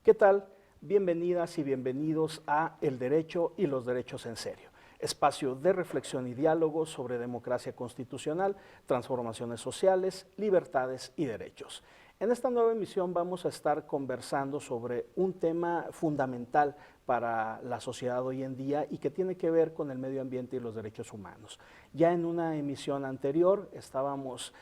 ¿Qué tal? Bienvenidas y bienvenidos a El Derecho y los Derechos en Serio, espacio de reflexión y diálogo sobre democracia constitucional, transformaciones sociales, libertades y derechos. En esta nueva emisión vamos a estar conversando sobre un tema fundamental para la sociedad hoy en día y que tiene que ver con el medio ambiente y los derechos humanos. Ya en una emisión anterior estábamos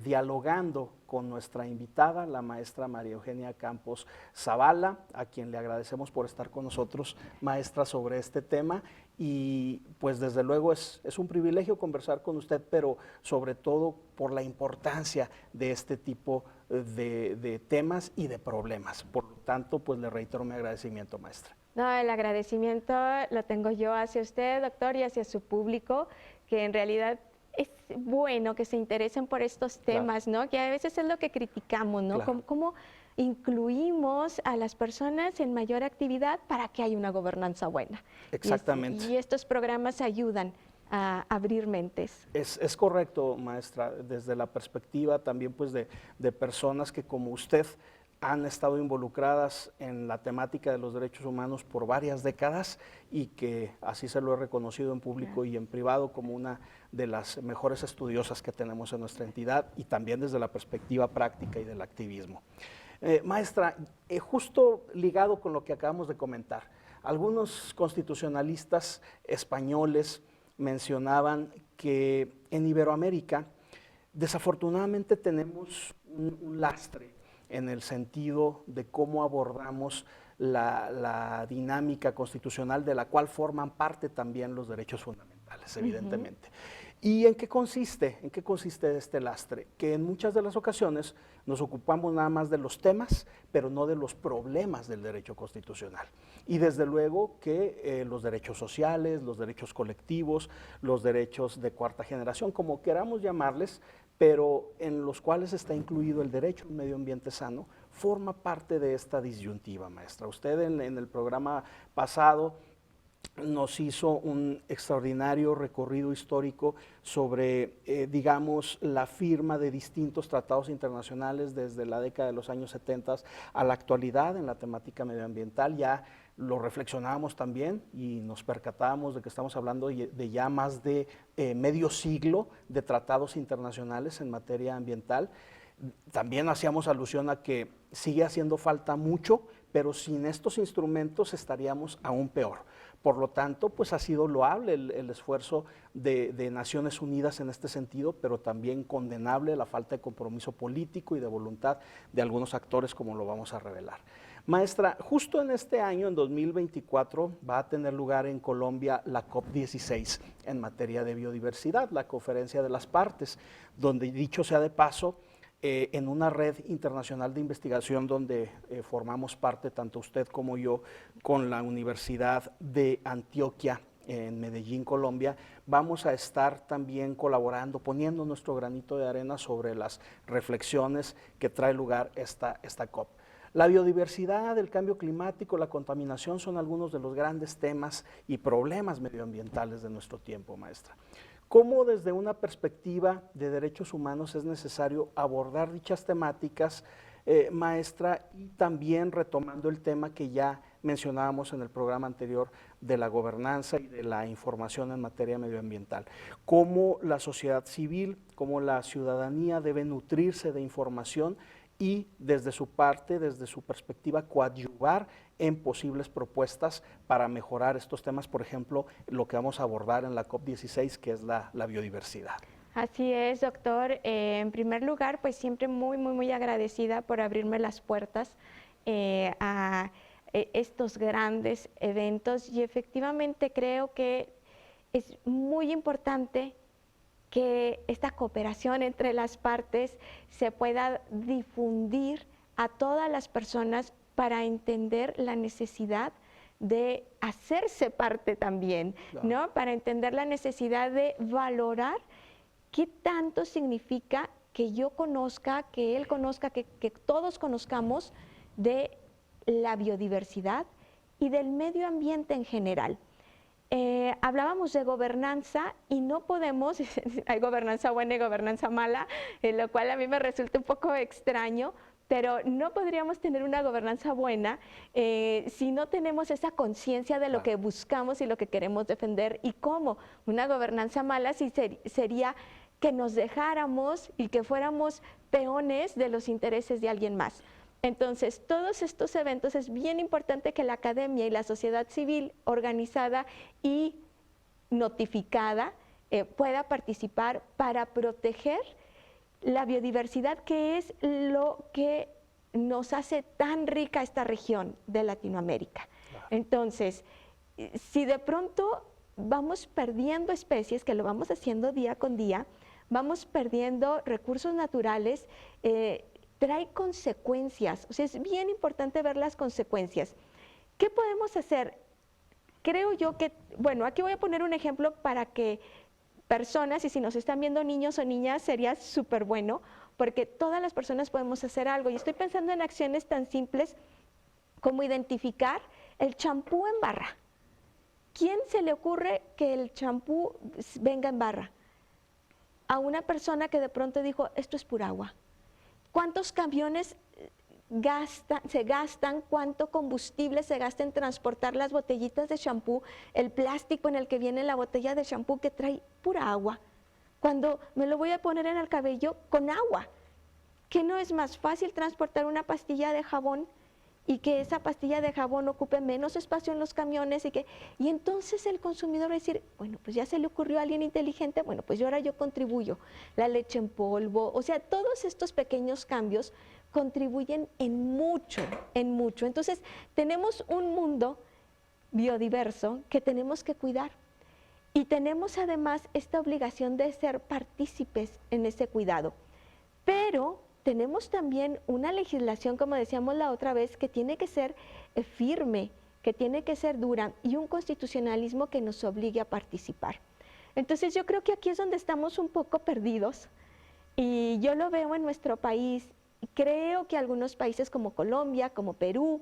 dialogando con nuestra invitada, la maestra María Eugenia Campos Zavala, a quien le agradecemos por estar con nosotros, maestra, sobre este tema. Y pues desde luego es un privilegio conversar con usted, pero sobre todo por la importancia de este tipo de temas y de problemas. Por lo tanto, pues le reitero mi agradecimiento, maestra. No, el agradecimiento lo tengo yo hacia usted, doctor, y hacia su público, que en realidad es bueno que se interesen por estos temas, ¿no? Que a veces es lo que criticamos, ¿no? Claro. ¿Cómo incluimos a las personas en mayor actividad para que haya una gobernanza buena? Exactamente. Y estos programas ayudan a abrir mentes. Es correcto, maestra, desde la perspectiva también pues de personas que como usted han estado involucradas en la temática de los derechos humanos por varias décadas y que así se lo he reconocido en público y en privado como una de las mejores estudiosas que tenemos en nuestra entidad y también desde la perspectiva práctica y del activismo. Maestra, justo ligado con lo que acabamos de comentar, algunos constitucionalistas españoles mencionaban que en Iberoamérica desafortunadamente tenemos un lastre en el sentido de cómo abordamos la dinámica constitucional de la cual forman parte también los derechos fundamentales, evidentemente. ¿Y en qué consiste? ¿En qué consiste este lastre? Que en muchas de las ocasiones nos ocupamos nada más de los temas, pero no de los problemas del derecho constitucional. Y desde luego que los derechos sociales, los derechos colectivos, los derechos de cuarta generación, como queramos llamarles, pero en los cuales está incluido el derecho a un medio ambiente sano, forma parte de esta disyuntiva, maestra. Usted en el programa pasado nos hizo un extraordinario recorrido histórico sobre, digamos, la firma de distintos tratados internacionales desde la década de los años 70 a la actualidad en la temática medioambiental. Ya lo reflexionábamos también y nos percatábamos de que estamos hablando de ya más de medio siglo de tratados internacionales en materia ambiental. También hacíamos alusión a que sigue haciendo falta mucho, pero sin estos instrumentos estaríamos aún peor. Por lo tanto, pues ha sido loable el esfuerzo de Naciones Unidas en este sentido, pero también condenable la falta de compromiso político y de voluntad de algunos actores, como lo vamos a revelar. Maestra, justo en este año, en 2024, va a tener lugar en Colombia la COP16 en materia de biodiversidad, la Conferencia de las Partes, donde, dicho sea de paso, en una red internacional de investigación donde formamos parte, tanto usted como yo, con la Universidad de Antioquia en Medellín, Colombia, vamos a estar también colaborando, poniendo nuestro granito de arena sobre las reflexiones que trae lugar esta COP. La biodiversidad, el cambio climático, la contaminación son algunos de los grandes temas y problemas medioambientales de nuestro tiempo, maestra. ¿Cómo desde una perspectiva de derechos humanos es necesario abordar dichas temáticas, maestra, y también retomando el tema que ya mencionábamos en el programa anterior de la gobernanza y de la información en materia medioambiental? ¿Cómo la sociedad civil, cómo la ciudadanía debe nutrirse de información y desde su parte, desde su perspectiva, coadyuvar en posibles propuestas para mejorar estos temas, por ejemplo, lo que vamos a abordar en la COP16, que es la biodiversidad? Así es, doctor. En primer lugar, pues siempre muy agradecida por abrirme las puertas a estos grandes eventos y efectivamente creo que es muy importante que esta cooperación entre las partes se pueda difundir a todas las personas para entender la necesidad de hacerse parte también, Claro. ¿no? Para entender la necesidad de valorar qué tanto significa que yo conozca, que él conozca, que todos conozcamos de la biodiversidad y del medio ambiente en general. Hablábamos de gobernanza y no podemos, hay gobernanza buena y gobernanza mala, lo cual a mí me resulta un poco extraño, pero no podríamos tener una gobernanza buena si no tenemos esa conciencia de lo que buscamos y lo que queremos defender y cómo. Una gobernanza mala sí sería que nos dejáramos y que fuéramos peones de los intereses de alguien más. Entonces, todos estos eventos es bien importante que la academia y la sociedad civil organizada y notificada pueda participar para proteger la biodiversidad, que es lo que nos hace tan rica esta región de Latinoamérica. Claro. Entonces, si de pronto vamos perdiendo especies, que lo vamos haciendo día con día, vamos perdiendo recursos naturales, trae consecuencias. O sea, es bien importante ver las consecuencias. ¿Qué podemos hacer? Creo yo que, bueno, aquí voy a poner un ejemplo para que personas, y si nos están viendo niños o niñas, sería súper bueno, porque todas las personas podemos hacer algo. Y estoy pensando en acciones tan simples como identificar el champú en barra. ¿Quién se le ocurre que el champú venga en barra? A una persona que de pronto dijo, esto es pura agua. ¿Cuántos camiones se gastan, cuánto combustible se gasta en transportar las botellitas de champú, el plástico en el que viene la botella de champú que trae pura agua? Cuando me lo voy a poner en el cabello con agua, ¿qué no es más fácil transportar una pastilla de jabón y que esa pastilla de jabón ocupe menos espacio en los camiones? Y entonces el consumidor va a decir, bueno, pues ya se le ocurrió a alguien inteligente, bueno, pues ahora yo contribuyo. La leche en polvo, o sea, todos estos pequeños cambios contribuyen en mucho, en mucho. Entonces, tenemos un mundo biodiverso que tenemos que cuidar y tenemos además esta obligación de ser partícipes en ese cuidado. Pero tenemos también una legislación, como decíamos la otra vez, que tiene que ser firme, que tiene que ser dura y un constitucionalismo que nos obligue a participar. Entonces, yo creo que aquí es donde estamos un poco perdidos y yo lo veo en nuestro país. Creo que algunos países como Colombia, como Perú,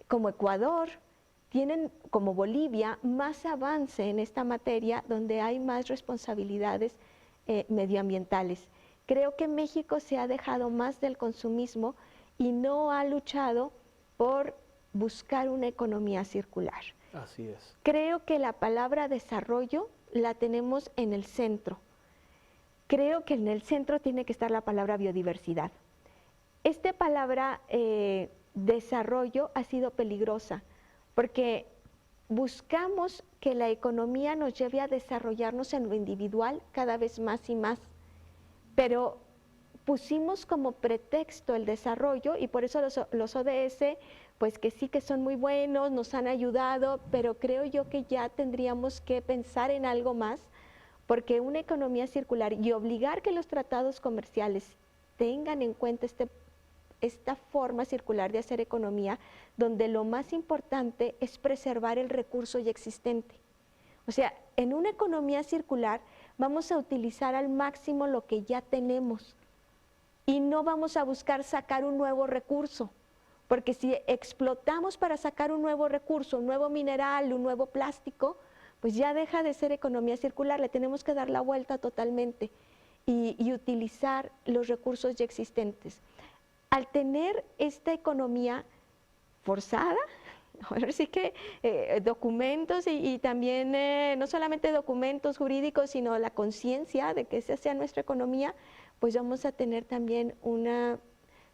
como Ecuador, tienen, como Bolivia, más avance en esta materia, donde hay más responsabilidades medioambientales. Creo que México se ha dejado más del consumismo y no ha luchado por buscar una economía circular. Así es. Creo que la palabra desarrollo la tenemos en el centro. Creo que en el centro tiene que estar la palabra biodiversidad. Esta palabra desarrollo ha sido peligrosa porque buscamos que la economía nos lleve a desarrollarnos en lo individual cada vez más y más, pero pusimos como pretexto el desarrollo y por eso los ODS, pues que sí que son muy buenos, nos han ayudado, pero creo yo que ya tendríamos que pensar en algo más, porque una economía circular y obligar que los tratados comerciales tengan en cuenta esta forma circular de hacer economía, donde lo más importante es preservar el recurso ya existente. O sea, en una economía circular vamos a utilizar al máximo lo que ya tenemos y no vamos a buscar sacar un nuevo recurso, porque si explotamos para sacar un nuevo recurso, un nuevo mineral, un nuevo plástico, pues ya deja de ser economía circular, le tenemos que dar la vuelta totalmente y utilizar los recursos ya existentes. Al tener esta economía forzada, ahora sí que documentos y también no solamente documentos jurídicos, sino la conciencia de que esa sea nuestra economía, pues vamos a tener también una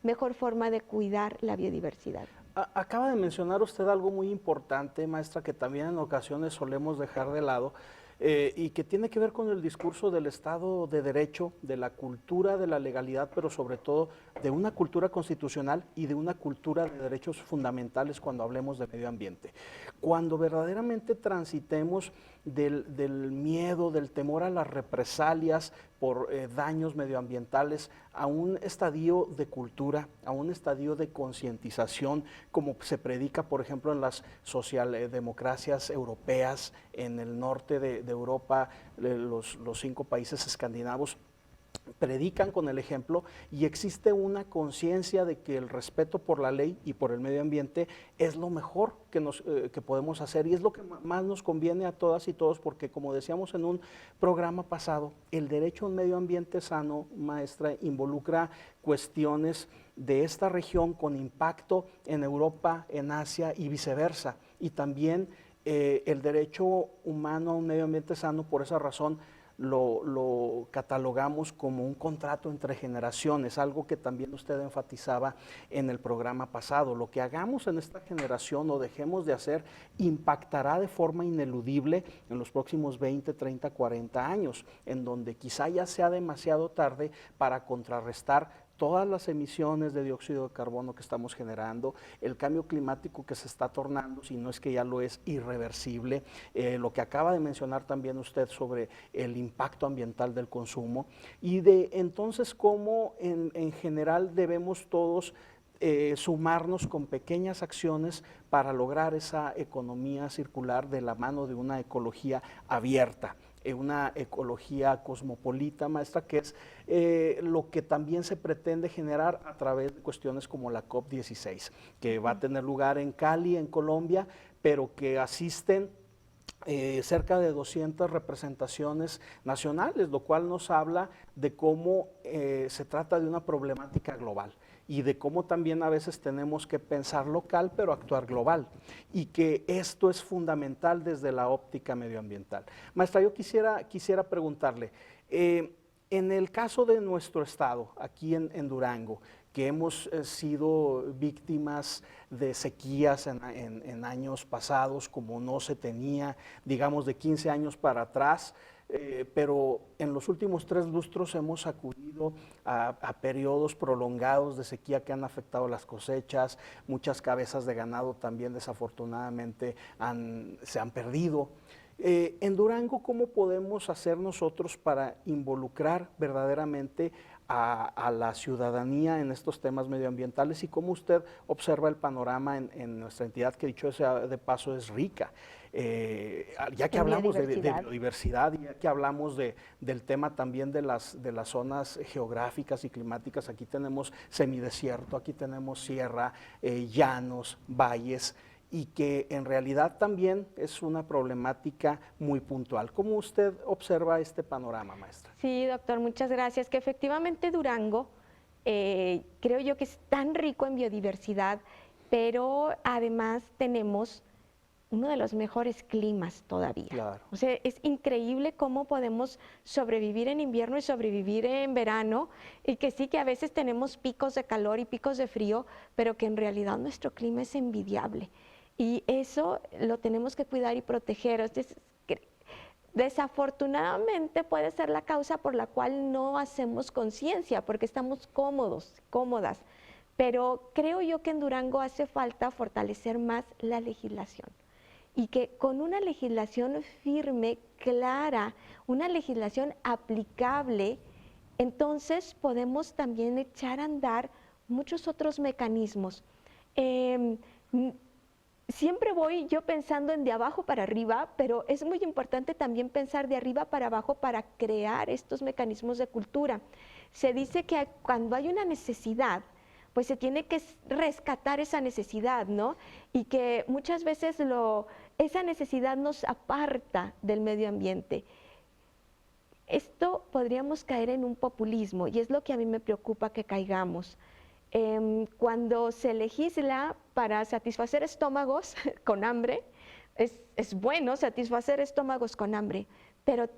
mejor forma de cuidar la biodiversidad. Acaba de mencionar usted algo muy importante, maestra, que también en ocasiones solemos dejar de lado, y que tiene que ver con el discurso del Estado de Derecho, de la cultura de la legalidad, pero sobre todo de una cultura constitucional y de una cultura de derechos fundamentales cuando hablemos de medio ambiente. Cuando verdaderamente transitemos del miedo, del temor a las represalias por daños medioambientales a un estadio de cultura, a un estadio de concientización, como se predica, por ejemplo, en las socialdemocracias europeas, en el norte de Europa, los 5 países escandinavos, predican con el ejemplo y existe una conciencia de que el respeto por la ley y por el medio ambiente es lo mejor que podemos hacer y es lo que más nos conviene a todas y todos, porque como decíamos en un programa pasado, el derecho a un medio ambiente sano, maestra, involucra cuestiones de esta región con impacto en Europa, en Asia y viceversa, y también el derecho humano a un medio ambiente sano, por esa razón, lo catalogamos como un contrato entre generaciones, algo que también usted enfatizaba en el programa pasado. Lo que hagamos en esta generación o dejemos de hacer impactará de forma ineludible en los próximos 20, 30, 40 años, en donde quizá ya sea demasiado tarde para contrarrestar todas las emisiones de dióxido de carbono que estamos generando, el cambio climático que se está tornando, si no es que ya lo es, irreversible, lo que acaba de mencionar también usted sobre el impacto ambiental del consumo, y de entonces cómo en general debemos todos sumarnos con pequeñas acciones para lograr esa economía circular de la mano de una ecología abierta, una ecología cosmopolita, maestra, que es lo que también se pretende generar a través de cuestiones como la COP16, que va a tener lugar en Cali, en Colombia, pero que asisten cerca de 200 representaciones nacionales, lo cual nos habla de cómo se trata de una problemática global y de cómo también a veces tenemos que pensar local pero actuar global, y que esto es fundamental desde la óptica medioambiental. Maestra, yo quisiera preguntarle, en el caso de nuestro estado, aquí en Durango, que hemos sido víctimas de sequías en años pasados, como no se tenía, digamos, de 15 años para atrás, pero en los últimos 3 lustros hemos acudido a periodos prolongados de sequía que han afectado las cosechas, muchas cabezas de ganado también desafortunadamente se han perdido. En Durango, ¿cómo podemos hacer nosotros para involucrar verdaderamente a la ciudadanía en estos temas medioambientales, y cómo usted observa el panorama en nuestra entidad, que dicho sea de paso es rica? Ya que hablamos de biodiversidad, y ya que hablamos del tema también de las zonas geográficas y climáticas, aquí tenemos semidesierto, aquí tenemos sierra, llanos, valles, y que en realidad también es una problemática muy puntual. ¿Cómo usted observa este panorama, maestra? Sí, doctor, muchas gracias. Que efectivamente Durango, creo yo que es tan rico en biodiversidad, pero además tenemos uno de los mejores climas todavía. Claro. O sea, es increíble cómo podemos sobrevivir en invierno y sobrevivir en verano, y que sí que a veces tenemos picos de calor y picos de frío, pero que en realidad nuestro clima es envidiable. Y eso lo tenemos que cuidar y proteger. Entonces, desafortunadamente puede ser la causa por la cual no hacemos conciencia, porque estamos cómodos, cómodas. Pero creo yo que en Durango hace falta fortalecer más la legislación, y que con una legislación firme, clara, una legislación aplicable, entonces podemos también echar a andar muchos otros mecanismos. Siempre voy yo pensando en de abajo para arriba, pero es muy importante también pensar de arriba para abajo para crear estos mecanismos de cultura. Se dice que cuando hay una necesidad, pues se tiene que rescatar esa necesidad, ¿no? Y que muchas veces esa necesidad nos aparta del medio ambiente. Esto podríamos caer en un populismo, y es lo que a mí me preocupa que caigamos. Cuando se legisla para satisfacer estómagos con hambre, es bueno satisfacer estómagos con hambre, pero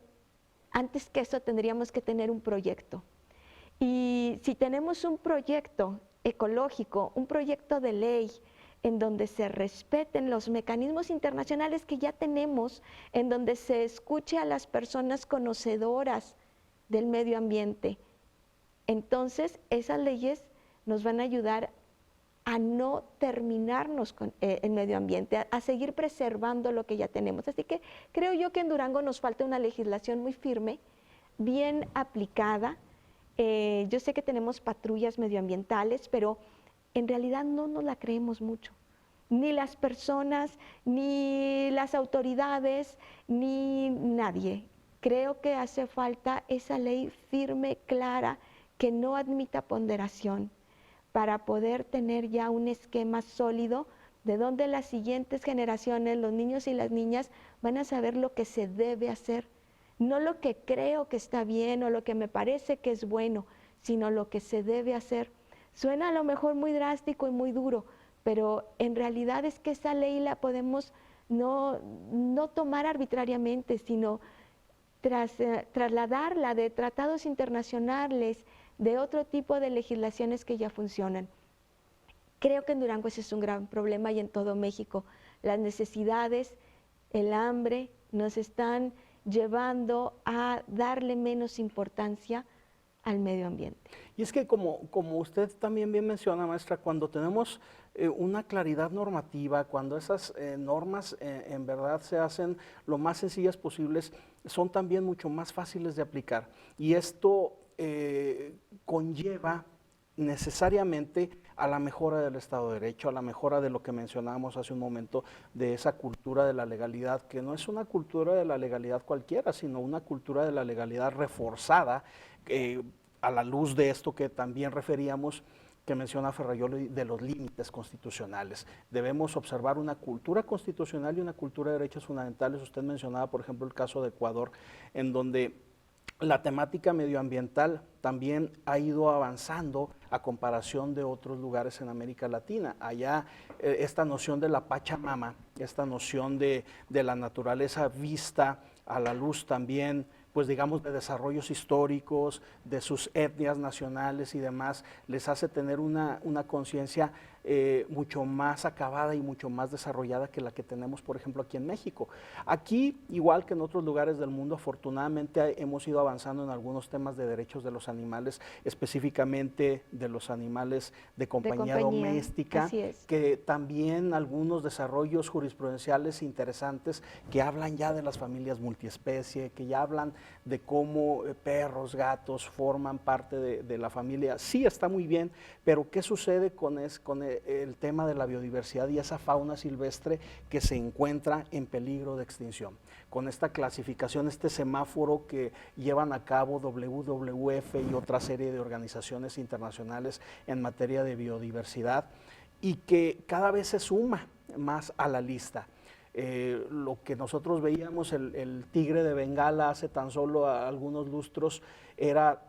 antes que eso tendríamos que tener un proyecto. Y si tenemos un proyecto ecológico, un proyecto de ley, en donde se respeten los mecanismos internacionales que ya tenemos, en donde se escuche a las personas conocedoras del medio ambiente, entonces esas leyes nos van a ayudar a no terminarnos con el medio ambiente, a seguir preservando lo que ya tenemos. Así que creo yo que en Durango nos falta una legislación muy firme, bien aplicada. Yo sé que tenemos patrullas medioambientales, pero en realidad no nos la creemos mucho. Ni las personas, ni las autoridades, ni nadie. creo que hace falta esa ley firme, clara, que no admita ponderación, para poder tener ya un esquema sólido de donde las siguientes generaciones, los niños y las niñas, van a saber lo que se debe hacer. No lo que creo que está bien o lo que me parece que es bueno, sino lo que se debe hacer. Suena a lo mejor muy drástico y muy duro, pero en realidad es que esa ley la podemos no tomar arbitrariamente, sino trasladarla de tratados internacionales, de otro tipo de legislaciones que ya funcionan. Creo que en Durango ese es un gran problema y en todo México. Las necesidades, el hambre nos están llevando a darle menos importancia al medio ambiente. Y es que como usted también bien menciona, maestra, cuando tenemos una claridad normativa, cuando esas normas en verdad se hacen lo más sencillas posibles, son también mucho más fáciles de aplicar. Y esto conlleva necesariamente a la mejora del Estado de Derecho, a la mejora de lo que mencionábamos hace un momento, de esa cultura de la legalidad, que no es una cultura de la legalidad cualquiera, sino una cultura de la legalidad reforzada, a la luz de esto que también referíamos, que menciona Ferrayoli, de los límites constitucionales. Debemos observar una cultura constitucional y una cultura de derechos fundamentales. Usted mencionaba, por ejemplo, el caso de Ecuador, en donde la temática medioambiental también ha ido avanzando a comparación de otros lugares en América Latina. Allá esta noción de la Pachamama, esta noción de la naturaleza vista a la luz también, pues digamos, de desarrollos históricos, de sus etnias nacionales y demás, les hace tener una conciencia mucho más acabada y mucho más desarrollada que la que tenemos, por ejemplo, aquí en México. Aquí, igual que en otros lugares del mundo, afortunadamente hemos ido avanzando en algunos temas de derechos de los animales, específicamente de los animales de compañía doméstica, que también algunos desarrollos jurisprudenciales interesantes que hablan ya de las familias multiespecie, que ya hablan de cómo perros, gatos forman parte de la familia. Sí, está muy bien, pero ¿qué sucede con el tema de la biodiversidad y esa fauna silvestre que se encuentra en peligro de extinción? Con esta clasificación, este semáforo que llevan a cabo WWF y otra serie de organizaciones internacionales en materia de biodiversidad, y que cada vez se suma más a la lista. Lo que nosotros veíamos, el tigre de Bengala hace tan solo algunos lustros, era,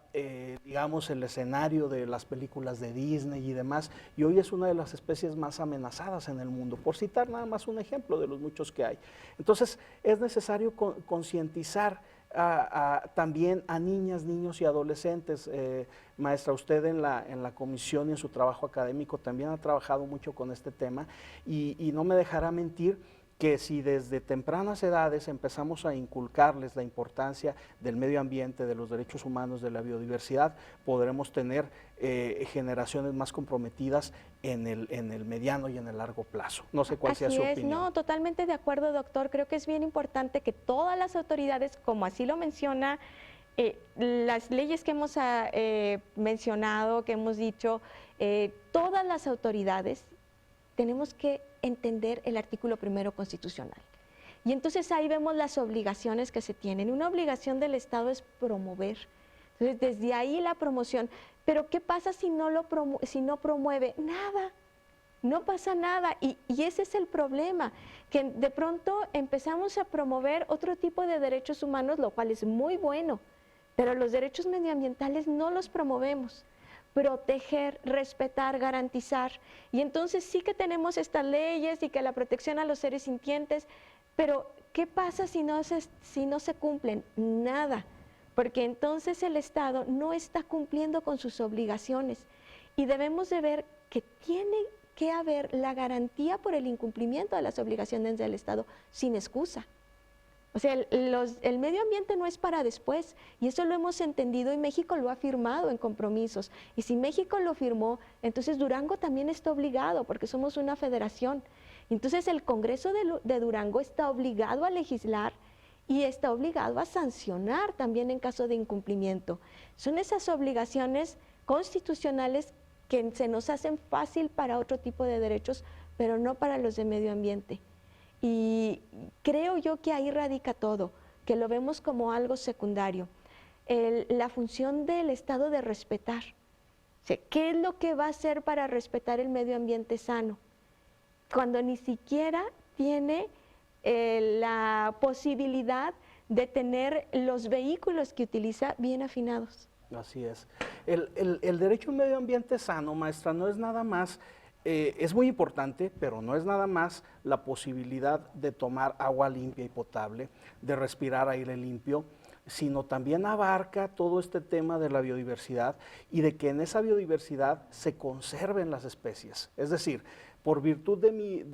digamos, el escenario de las películas de Disney y demás, y hoy es una de las especies más amenazadas en el mundo, por citar nada más un ejemplo de los muchos que hay. Entonces, es necesario concientizar también a niñas, niños y adolescentes. Maestra, usted en la comisión y en su trabajo académico también ha trabajado mucho con este tema, y no me dejará mentir que si desde tempranas edades empezamos a inculcarles la importancia del medio ambiente, de los derechos humanos, de la biodiversidad, podremos tener generaciones más comprometidas en el mediano y en el largo plazo. No sé cuál sea su opinión. No, totalmente de acuerdo, doctor. Creo que es bien importante que todas las autoridades, como así lo menciona, las leyes que hemos mencionado, que hemos dicho, todas las autoridades tenemos que entender el artículo 1 constitucional. Y entonces ahí vemos las obligaciones que se tienen. Una obligación del Estado es promover. Entonces, desde ahí la promoción. Pero ¿qué pasa si no promueve? Nada, no pasa nada. Y ese es el problema, que de pronto empezamos a promover otro tipo de derechos humanos, lo cual es muy bueno, pero los derechos medioambientales no los promovemos. Proteger, respetar, garantizar. Y entonces sí que tenemos estas leyes y que la protección a los seres sintientes, pero ¿qué pasa si no se cumplen? Nada, porque entonces el Estado no está cumpliendo con sus obligaciones, y debemos de ver que tiene que haber la garantía por el incumplimiento de las obligaciones del Estado sin excusa. O sea, el medio ambiente no es para después, y eso lo hemos entendido, y México lo ha firmado en compromisos. Y si México lo firmó, entonces Durango también está obligado, porque somos una federación. Entonces el Congreso de Durango está obligado a legislar y está obligado a sancionar también en caso de incumplimiento. Son esas obligaciones constitucionales que se nos hacen fácil para otro tipo de derechos, pero no para los de medio ambiente. Y creo yo que ahí radica todo. que lo vemos como algo secundario. La función del Estado de respetar. O sea, ¿qué es lo que va a hacer para respetar el medio ambiente sano? Cuando ni siquiera tiene la posibilidad de tener los vehículos que utiliza bien afinados. Así es. El derecho a un medio ambiente sano, maestra, no es nada más, es muy importante, pero no es nada más la posibilidad de tomar agua limpia y potable, de respirar aire limpio, sino también abarca todo este tema de la biodiversidad y de que en esa biodiversidad se conserven las especies. Es decir, por virtud de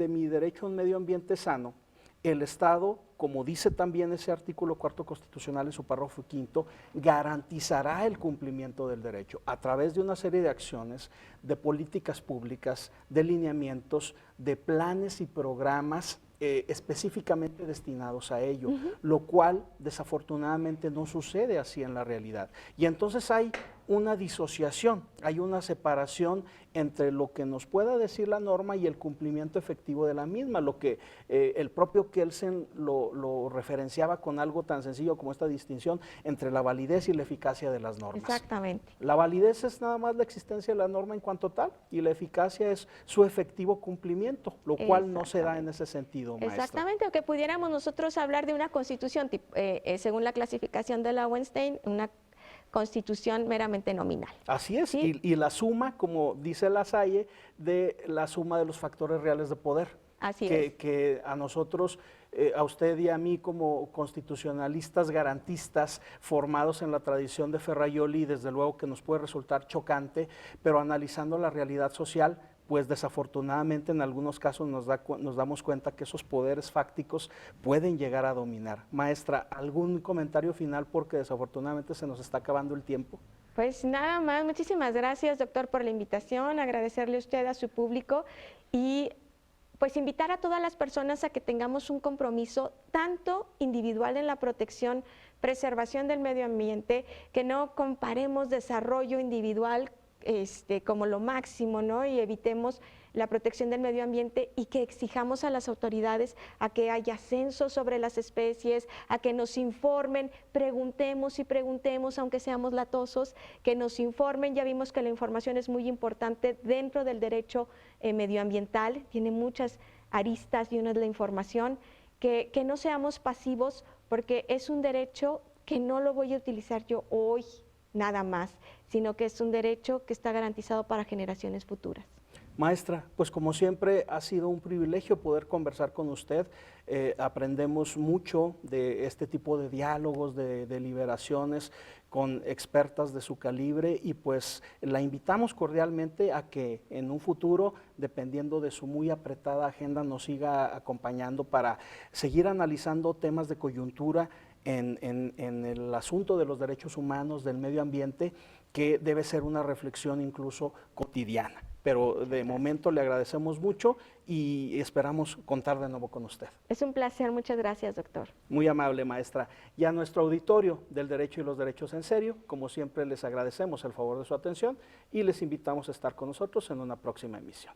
mi derecho a un medio ambiente sano, el Estado, como dice también ese artículo 4º constitucional en su párrafo 5º, garantizará el cumplimiento del derecho a través de una serie de acciones, de políticas públicas, de lineamientos, de planes y programas específicamente destinados a ello, lo cual desafortunadamente no sucede así en la realidad. Y entonces hay una disociación, hay una separación entre lo que nos pueda decir la norma y el cumplimiento efectivo de la misma, lo que el propio Kelsen lo referenciaba con algo tan sencillo como esta distinción entre la validez y la eficacia de las normas. Exactamente. La validez es nada más la existencia de la norma en cuanto tal y la eficacia es su efectivo cumplimiento, lo cual no se da en ese sentido, maestra. Exactamente, o que pudiéramos nosotros hablar de una constitución, según la clasificación de la Weinstein, una constitución meramente nominal. Así es, ¿Sí? y la suma, como dice Lasalle, de la suma de los factores reales de poder. Así es. Que a nosotros, a usted y a mí como constitucionalistas garantistas formados en la tradición de Ferraioli, desde luego que nos puede resultar chocante, pero analizando la realidad social, pues desafortunadamente en algunos casos nos damos cuenta que esos poderes fácticos pueden llegar a dominar. Maestra, ¿algún comentario final porque desafortunadamente se nos está acabando el tiempo? Pues nada más, muchísimas gracias, doctor, por la invitación, agradecerle a usted, a su público y pues invitar a todas las personas a que tengamos un compromiso tanto individual en la protección, preservación del medio ambiente, que no comparemos desarrollo individual como lo máximo, ¿no? Y evitemos la protección del medio ambiente y que exijamos a las autoridades a que haya censos sobre las especies, a que nos informen, preguntemos y preguntemos, aunque seamos latosos, que nos informen. Ya vimos que la información es muy importante dentro del derecho medioambiental, tiene muchas aristas y una es la información, que no seamos pasivos porque es un derecho que no lo voy a utilizar yo hoy nada más, sino que es un derecho que está garantizado para generaciones futuras. Maestra, pues como siempre ha sido un privilegio poder conversar con usted. Aprendemos mucho de este tipo de diálogos, de deliberaciones con expertas de su calibre y pues la invitamos cordialmente a que en un futuro, dependiendo de su muy apretada agenda, nos siga acompañando para seguir analizando temas de coyuntura en el asunto de los derechos humanos, del medio ambiente, que debe ser una reflexión incluso cotidiana. Pero de momento le agradecemos mucho y esperamos contar de nuevo con usted. Es un placer, muchas gracias, doctor. Muy amable, maestra. Y a nuestro auditorio del Derecho y los Derechos en Serio, como siempre les agradecemos el favor de su atención y les invitamos a estar con nosotros en una próxima emisión.